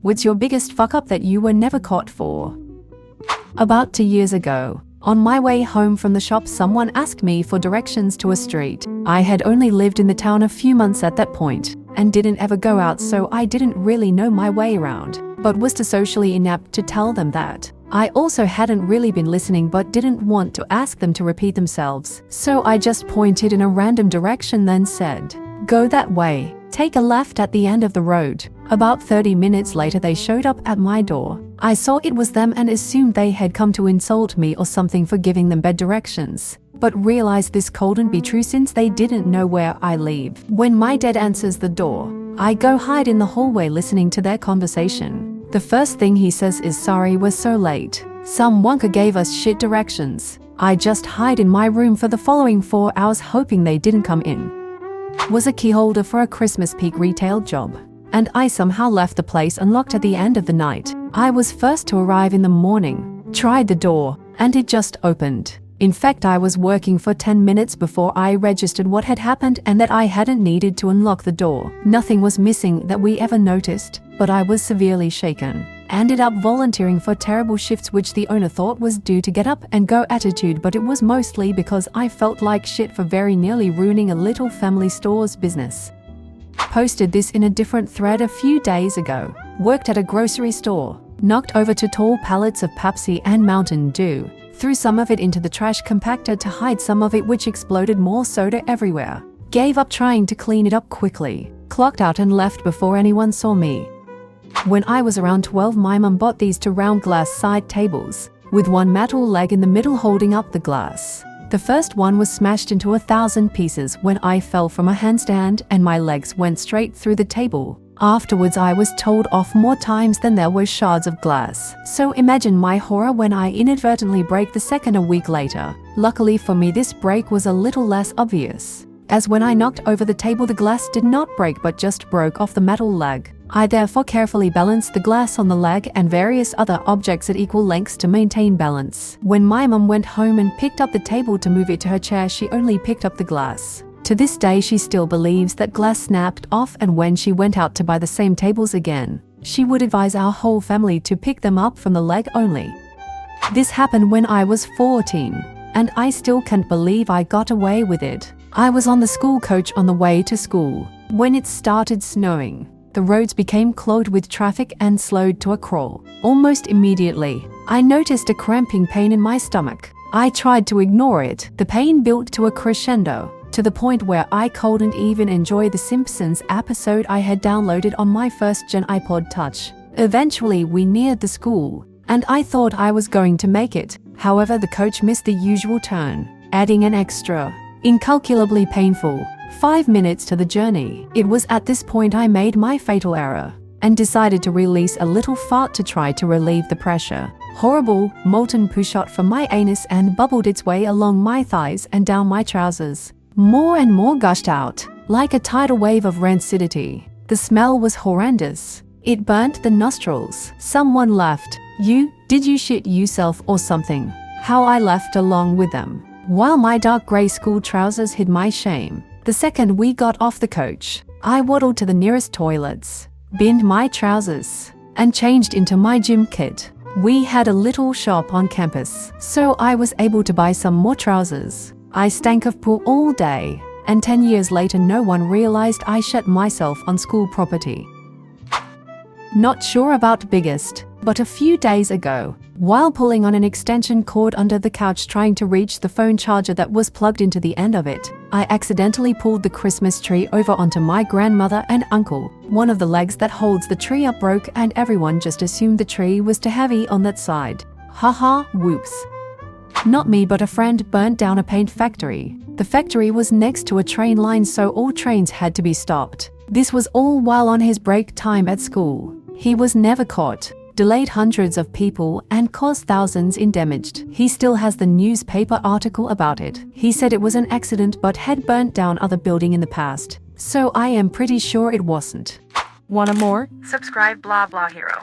What's your biggest fuck up that you were never caught for? About 2 years ago, on my way home from the shop, someone asked me for directions to a street. I had only lived in the town a few months at that point, and didn't ever go out, so I didn't really know my way around, but was too socially inept to tell them that. I also hadn't really been listening but didn't want to ask them to repeat themselves, so I just pointed in a random direction, then said, "Go that way, take a left at the end of the road." About 30 minutes later they showed up at my door. I saw it was them and assumed they had come to insult me or something for giving them bad directions, but realized this couldn't be true since they didn't know where I live. When my dad answers the door, I go hide in the hallway listening to their conversation. The first thing he says is, "Sorry, we're so late. Some wonka gave us shit directions." I just hide in my room for the following 4 hours hoping they didn't come in. Was a key holder for a Christmas peak retail job, and I somehow left the place unlocked at the end of the night. I was first to arrive in the morning, tried the door, and it just opened. In fact, I was working for 10 minutes before I registered what had happened and that I hadn't needed to unlock the door. Nothing was missing that we ever noticed, but I was severely shaken. Ended up volunteering for terrible shifts which the owner thought was due to get up and go attitude, but it was mostly because I felt like shit for very nearly ruining a little family store's business. Posted this in a different thread a few days ago. Worked at a grocery store. Knocked over 2 tall pallets of Pepsi and Mountain Dew. Threw some of it into the trash compactor to hide some of it, which exploded more soda everywhere. Gave up trying to clean it up quickly. Clocked out and left before anyone saw me. When I was around 12, my mum bought these 2 round glass side tables, with one metal leg in the middle holding up the glass. The first one was smashed into 1,000 pieces when I fell from a handstand and my legs went straight through the table. Afterwards I was told off more times than there were shards of glass. So imagine my horror when I inadvertently break the second a week later. Luckily for me, this break was a little less obvious, as when I knocked over the table the glass did not break but just broke off the metal leg. I therefore carefully balanced the glass on the leg and various other objects at equal lengths to maintain balance. When my mum went home and picked up the table to move it to her chair, she only picked up the glass. To this day she still believes that glass snapped off, and when she went out to buy the same tables again, she would advise our whole family to pick them up from the leg only. This happened when I was 14, and I still can't believe I got away with it. I was on the school coach on the way to school when it started snowing. The roads became clogged with traffic and slowed to a crawl. Almost immediately, I noticed a cramping pain in my stomach. I tried to ignore it. The pain built to a crescendo, to the point where I couldn't even enjoy the Simpsons episode I had downloaded on my first-gen iPod Touch. Eventually, we neared the school, and I thought I was going to make it. However, the coach missed the usual turn, adding an extra, incalculably painful 5 minutes to the journey. It was at this point I made my fatal error and decided to release a little fart to try to relieve the pressure. Horrible, molten poo shot from my anus and bubbled its way along my thighs and down my trousers. More and more gushed out, like a tidal wave of rancidity. The smell was horrendous. It burnt the nostrils. Someone laughed. Did you shit yourself or something?" How I laughed along with them, while my dark grey school trousers hid my shame. The second we got off the coach, I waddled to the nearest toilets, binned my trousers, and changed into my gym kit. We had a little shop on campus, so I was able to buy some more trousers. I stank of poo all day, and 10 years later no one realized I shat myself on school property. Not sure about biggest, but a few days ago, while pulling on an extension cord under the couch trying to reach the phone charger that was plugged into the end of it, I accidentally pulled the Christmas tree over onto my grandmother and uncle. One of the legs that holds the tree up broke and everyone just assumed the tree was too heavy on that side. Haha, whoops. Not me, but a friend burnt down a paint factory. The factory was next to a train line, so all trains had to be stopped. This was all while on his break time at school. He was never caught, delayed hundreds of people, and caused thousands in damage. He still has the newspaper article about it. He said it was an accident but had burnt down other building in the past. So I am pretty sure it wasn't. Wanna more? Subscribe blah blah hero.